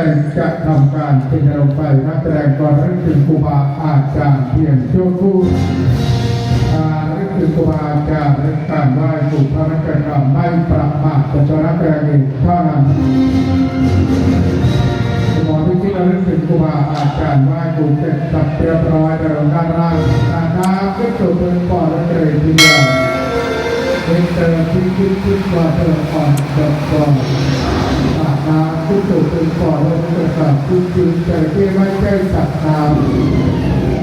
งจะทำการเป็นลงไปนักแสดงก่อนนึกถึงครูบาอาจารย์เพียงชั่วคู่นึกถึงครูบาอาจารย์นึกการไหว้ครูพระนักการกรรมไม่ประมาทแต่นักแสดงเองเท่านั้นหมอที่ที่เรานึกถึงครูบาอาจารย์ไหว้ครูเสร็จสับเรียบร้อยแล้วด้านล่างนะครับก็จบเป็นก่อนแล้วเลยทีเดียวเป็นเติมที่ขึ้นก่อนเติมก่อนจบก่อนผู้สูงเป็นก่อนและเป็นการผู้จริงใจที่ไม่ใช่สัตว์ตาม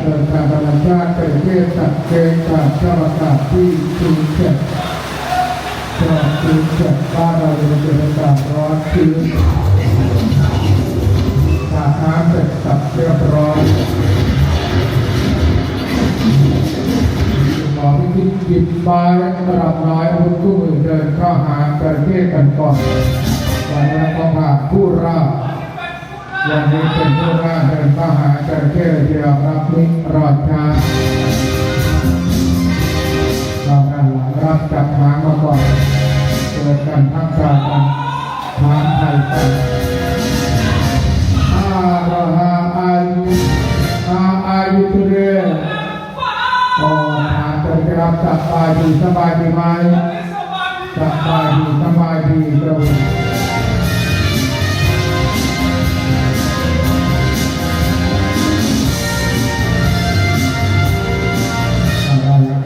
เกิดการธรรมชาติเป็นที่สัตว์เกณฑ์การเจ้าอากาศที่จริงเจ็บจอดจริงเจ็บบ้านเราเป็นอากาศร้อนชื้นอาบน้ำเสร็จสับเรียบร้อยหมอที่หยิบไม้ระดับน้อยอาวุธคู่มือเดินเข้าหาจระเข้กันก่อนวันนี้ก็ผ่านผู้ราวันนี้เป็นผู้ราเดินเข้าหาจระเข้เดียวรับมิตรรอดช้าเราด้านหลังรับจับหางมาก่อนเกิดกันทั้งกายกันทางไทยกันอายุตุเรก็ถามจะได้รับสบายดีไหมสบายดีครับ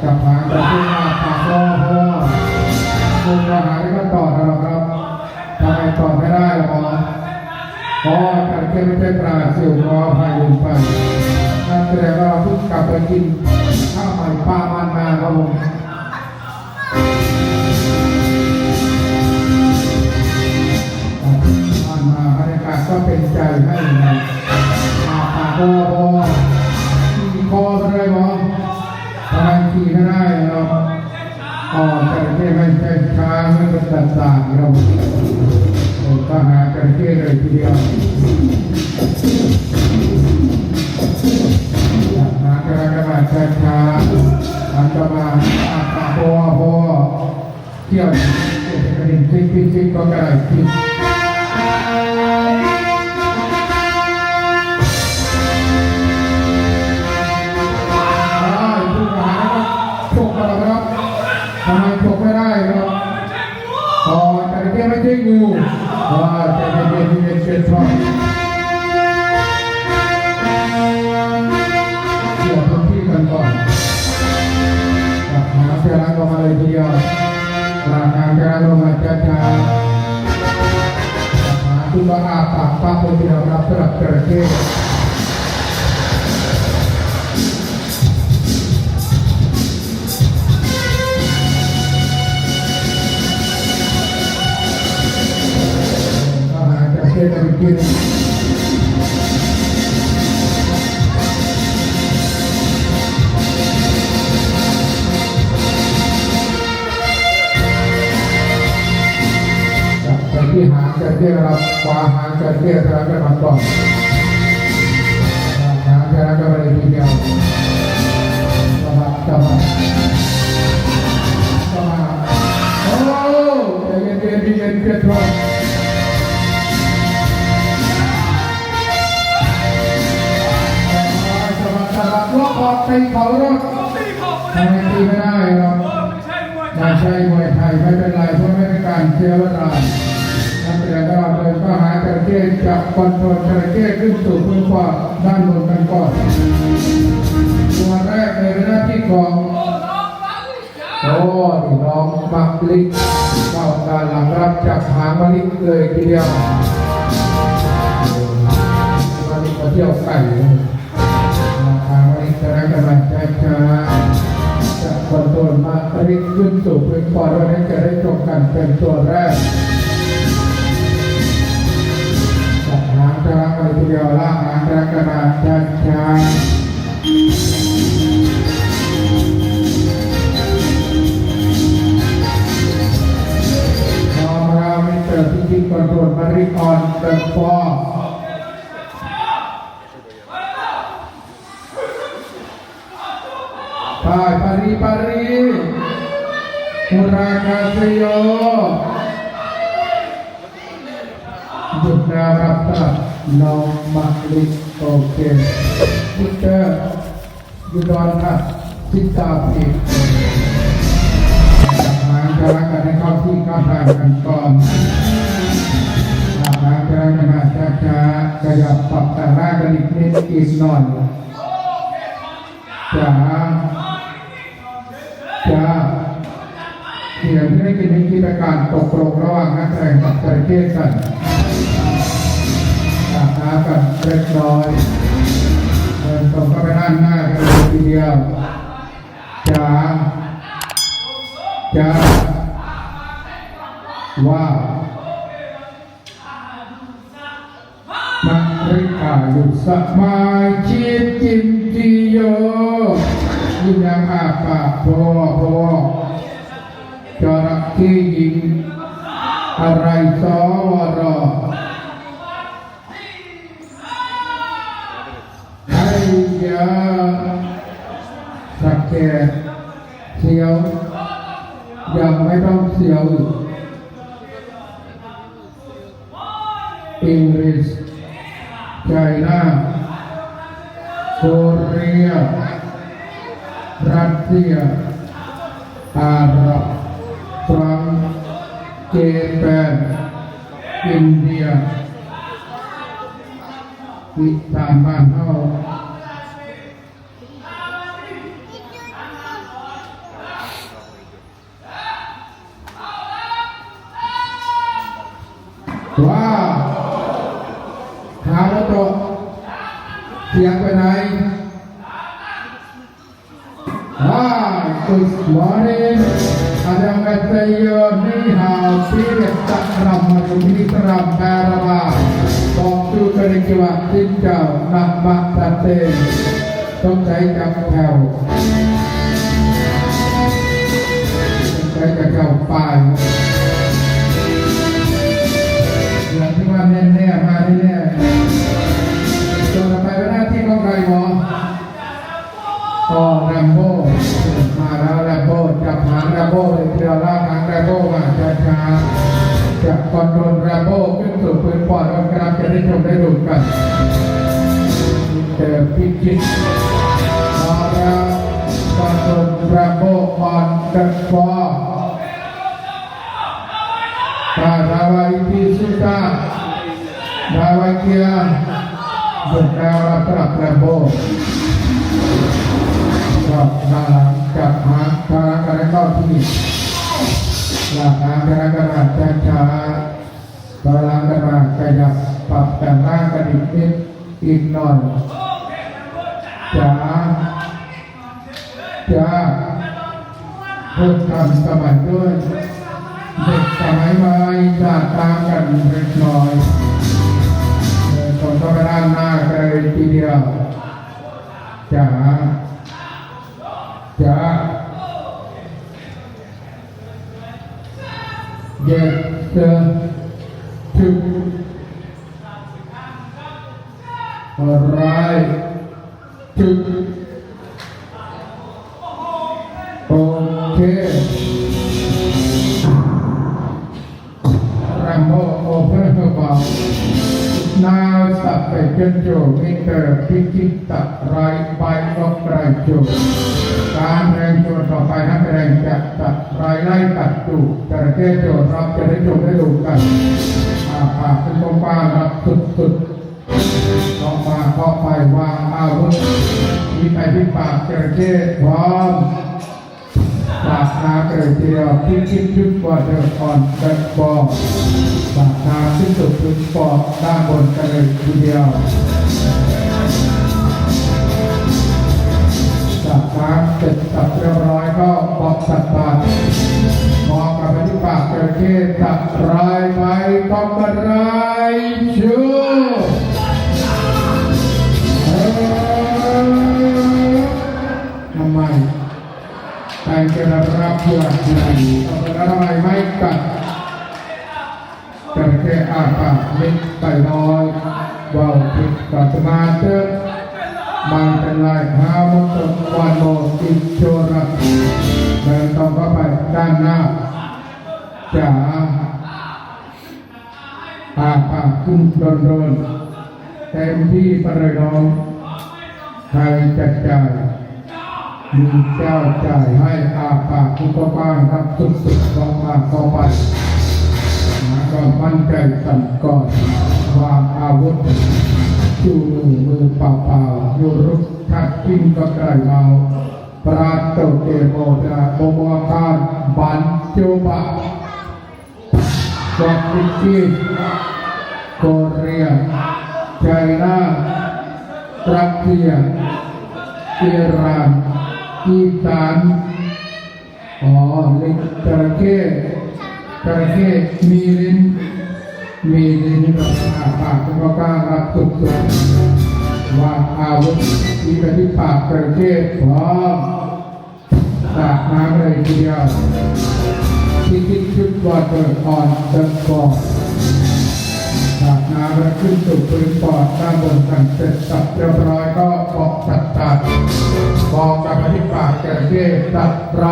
จับหางจะขึ้นมาปากคอคุณมาหาที่ก็ต่อนะครับทำไมต่อไม่ได้หรอเพราะการเก็บไม่ใช่ปลาเสี่ยวคอพายลงไปนั่นแสดงว่าเราเพิ่งกลับไปกินข้าวใหม่ปลามันมาครับผมมันมาบรรยากาศก็เป็นใจให้นะปากคอขี่คอไปเลยมั้งทำไมขี่ไม่ได้เราจระเข้ไม่ใช่ช้างไม่เป็นสัตว์ต่างเราก็หาจระเข้เลยทีเดียวหากระดาษช้าๆอันจะมาพอเที่ยวกระดิ่งซิกก็กระไรซิกทำไมฉกไม่ได้ครับจระเข้ไม่ใช่งูจะเป็นช่องเกี่ยวพื้นที่กันก่อนจับหางเจริญลงมาเลยทีเดียวหางเจริญลงมาช้าๆจับหางตุ้มอาปากปั๊บเลยทีเดียวครับสำหรับจระเข้จะไปกินไปที่หางจะเรียกเราขวาหางจะเรียกเราจะมาก่อนหางจะเราจะไปทีเดียวจะมาโอ้ใจเย็นเพื่อนทุกตีเขารถทำไมตีไม่ได้หรอกไม่ใช่มวยไทยไม่เป็นไรเพราะไม่เป็นการเสียเวลานักเตะเราเดินก็หาจระเข้จับคอนโทรลจระเข้ขึ้นสู่พื้นฟ้าด้านบนกันก่อนตัวแรกในหน้าที่ของนี่น้องบักลิกเข้าการหลังรับจับหางมาลิกเลยทีเดียวมาลิกมาเที่ยวไก่จะได้กำลังใจจะคอนโทรลมาริกขึ้นสู่พื้นฟ้าวันนี้จะได้จบกันเป็นตัวแรกจับหางจะรักไปทีเดียวล่างหางจะกระดาษช้าพอเราไม่เจอที่คอนโทรลมาริกออนเป็นฟอปารีมุราคาเซโยหยุดแนวรับตัด น้องมาลิโอเคมิสเตอร์ยูดอนครับทิตาพีหางจะรักกันให้เข้าที่เข้าทางกันก่อนหางจะรักกันมาช้าๆขยับปรับแต่งร่างกันอีกนิดอีกหน่อยจ้าเสียงที่ได้กินนี้คือการตกลงระหว่างนักแข่งกับจระเข้กันอาบน้ำกันเรียบร้อยเดินตรงเข้าไปด้านหน้ากันเลยทีเดียวจ้าว้าวนักริกาอยู่สมัยชิดจิมจิโยยิ่งยังอาปากพอจระเข้ยิงอะไรสวรไอ้ยาสักแก่เสียวยังไม่ต้องเสียวอังกฤษไชน่าโคเรียรัสเซียอาหรับฝรั่งเศสอินเดียอีสานบ้านเฮาว้าถามว่าตกเสียงไปไหนGood morning Ada Matayo Ni Hao Pirit Takram Matumi Teram Karaba Waktu Kerikiwa Tinjau Nak Mak Tate Tok Saya Jam Theo Tok Saya Jam Pai Yangที่ว่าแน่ๆมาแน่ๆจนไปเป็นหน้าที่ของใครหมอก็แรมโบ้มาแล้วแรมโบ้จับหางแรมโบ้เลยเดียวลากหางแรมโบ้มาช้าๆจับคอนโทรลแรมโบ้ขึ้นสู่พื้นปอดแล้วกำลังจะได้ชมได้ดูกันเจอพิจิตมาแล้วคอนโทรลแรมโบ้ออนเดอะฟอร์ดาวาอิติสุตาดาวาเกียบุกดาวรับรับแรมโบ้ก็มาหลังจากหางทางการเข้าที่หลังทางการกระดาษช้าๆกำลังกระดาษขยับปรับแต่งร่างกันอีกนิดอีกหน่อยจ้าเพิ่มทำสมัยด้วยเด็กสมัยใหม่จะตามกันเล็กน้อยคนก็ไปด้านหน้ากันเลยทีเดียวจ้าYes sir two alright two okay Rambo open her mouth now subject to Mr. Pikita right by of right to การแรงโจรต่อไปนักแรงจะตัดรายไล่ตัดจูจระเข้โจรรับจะได้ชมได้ดูกันปากเป็นกว้างรับสุดๆต่อมาเข้าไปวางอาวุธมีไปที่ปากจระเข้พร้อมปากนาเกลียวเดียวที่คิดชุดกว่าเดิมอ่อนเด็กบอปากนาที่สุดพื้นปอดด้านบนกันเลยทีเดียวจากนั้นเสร็จสับเรียบร้อยก็บอกสัตว์บาดมองกลับไปที่ปากจระเข้สับรายไปต้องกระไรชูทำไมใครจะรับเพื่อนที่ไหนทำไมไม่กัดจระเข้อาปากเล็กไปน้อยว่าวผิดกับสมาเตอร์มันเป็นลายหาวัตถุวันโมติโชระเดินต่อเข้าไปด้านหน้าจ๋าอาปากขึ้นโดน เต็มที่ประดองใครจะจ่ายมีเจ้าจ่ายให้อาปากทุกบ้านครับสุดๆก็มาเข้าไปก็มั่นใจสั่นก่อนวางอาวุธชูมือเปล่าๆโยรุกทัดกินก็ไกลเมาปราโตเกโมดาโบวาคารบันโจบะจากฟิลิปปินส์โคเรียไชน่ารัสเซียอิหร่านอีสานลิงจระเข้มีลิ้นกับปากก็กล้ารับสุดๆวางอาวุธที่ไปที่ปากจระเข้พร้อมสาดน้ำเลยทีเดียวที่คิดชุดวอเตอร์ออนเดอะฟอร์สาดน้ำแล้วขึ้นสู่พื้นปอดด้านบนกันเสร็จสับเรียบร้อยก็บอกตัดบอกกับไปที่ปากจระเข้ตัดไร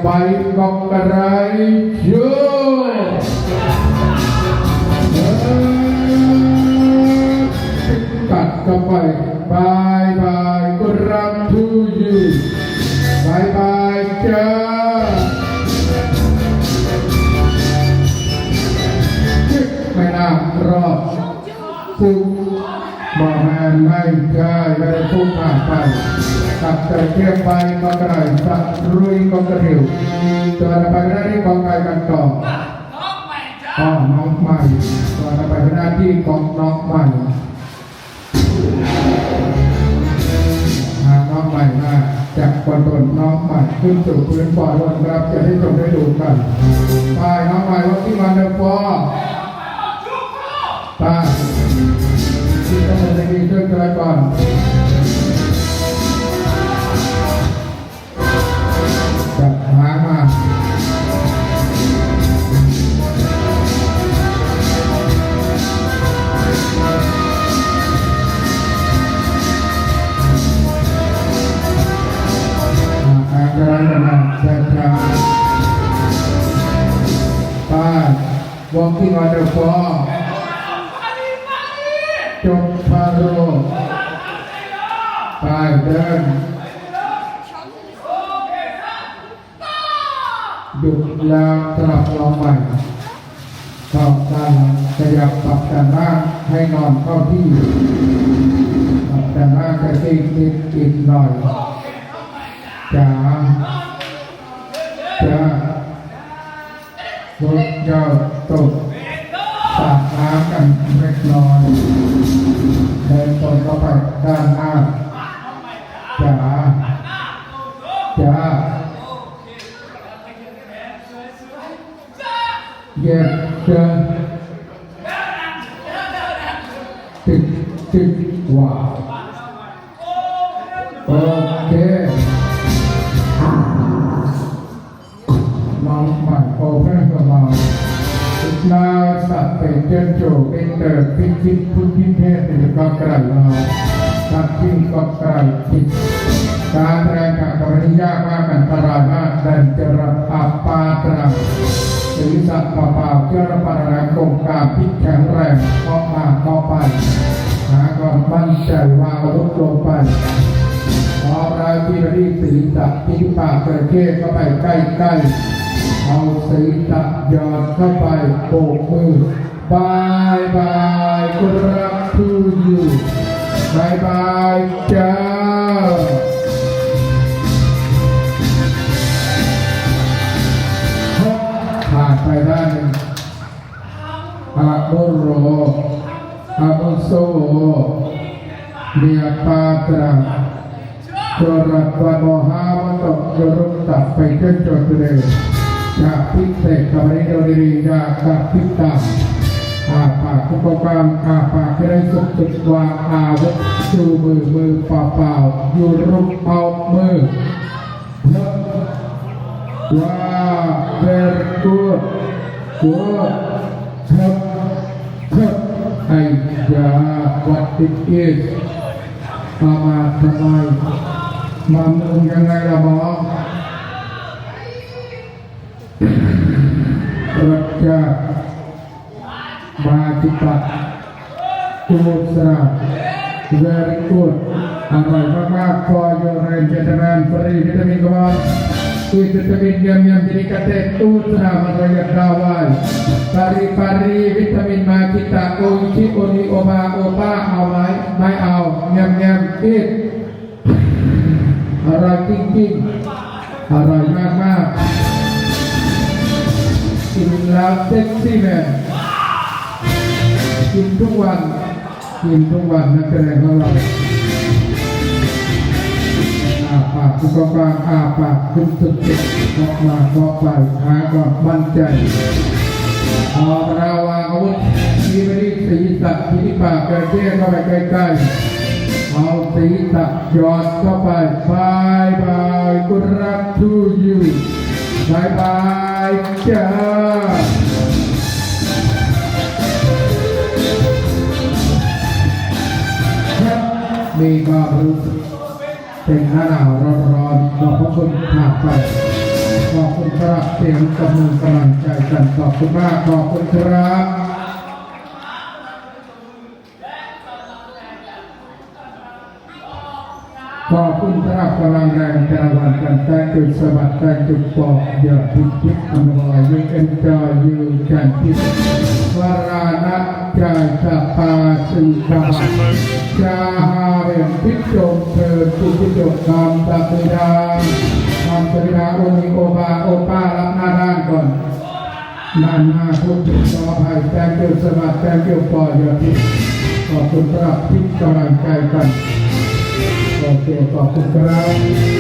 ใบกอกกระไรยูตัดเข้าไปบายกุรัมทูยูบายจ้าไม่น่ารอดซึ่งบอกแมนไม่ใช่ไม่ได้พุ่งผ่านไปตัดแต่เทียบไปก็กระไรสักรุยก็กระดิ่วตัวไปหน้าที่ของใครกันต่อน้องใหม่ตัวไปหน้าที่ของน้องใหม่น้องใหม่มาจากคนโดนน้องใหม่ขึ้นสู่พื้นปอดวันรับจะให้ชมได้ดูกันไปน้องใหม่ว่าที่มาเดอร์ฟอร์ไปที่ต้องมาดีช่วยกันก่อนจับหางมาWalking on the floor จบพาโรไปเดินหยุดแล้วสลับลงใหม่เข้าด้านขยับปรับด้านหน้าให้นอนเข้าที่ปรับด้านหน้าจะติดอีกหน่อยจ้ารถเจ้าตกสาดน้ำกันเล็กน้อยเดินตรงเข้าไปด้านหน้าจ้าเย็บเดินติดว่าโอเคน้องใหม่โอเพ่นกับเรานาสัตว์เป็นเจ้าโจเป็นเติร์พิชิตพุทธิเทศเป็นก็กระเราสัตว์ที่ก็กระจิตการแรงกับกรณียากมากอันตรายมากแต่จะรับอัปปาตรังศีรษะเปล่าเพื่อรับประทานโครงการพิษแข็งแรงเข้ามาเข้าไปหาก่อนมั่นใจวางอาวุธลงไปพอรายที่รีศีรษะที่ปากเกิดเค้เข้าไปใกล้เอาศีรษะหยอดเข้าไปโบกมือบายกุรักทูยูบายจ้าผ่านไปด้านหนึ่งอาโบโรอาโบโซเมียปาตราจรัสวาโมหาวัตโยรุตตัดไปเจ้าจดเลยจากพิเศษกับริโดรีจากพิตาปากคุกกามปากให้ได้สุดวางอาวุธชูมือเปล่าอยู่รุกเอามือว่า very good ไอ้ยา what it is มาทำไมมามึงยังไงล่ะหมอรักษามาจิตตะ good stuff very good อร่อยมากๆ for your range gentlemen free vitamin come on sweet vitamin yum jadi kata good stuff mengayak dawai pari-pari vitamin ma kita kunci uni obaเอาไม่เอายำกินอร่อยจริงๆอร่อยมากๆกินแล้วเซ็กซี่แมนกินทุกวันนักแสดงของเราอาปากคุณกองอาปากคุณสุดออกมาบอกไปหาก่อนมั่นใจพอเราวางอาวุธมีไม่ได้ศีรษะที่ปากกระเจี๊ยบเข้าไปใกล้ๆเอาศีรษะหยอดเข้าไปบายกุรักทูยูบายจ้ามีความรู้สึกเป็นหน้าหนาวร้อนขอบคุณหากไปขอบคุณครับเสียงกำลังใจกันขอบคุณมากขอบคุณครับขอบคุณครับกำลังแรงแต่วันกันแต่จุดสวัสดิ์แต่จุดปอกเดี๋ยวพิษอันวายยูเอ็นจอยยูจันทิวรานะใจจะพาสื่อข่าวจาฮาเรนพิจมเธอสุพิจมคำตัดดาอุนิโอบาโอป้ารับหน้าด้านก่อนนานหน้าพูดถึงต่อไปแต่จุดสวัสดิ์แต่จุดปอกเดี๋ยวพิษขอบคุณครับพิษกำลังใจกันโอเคขอบคุณครับ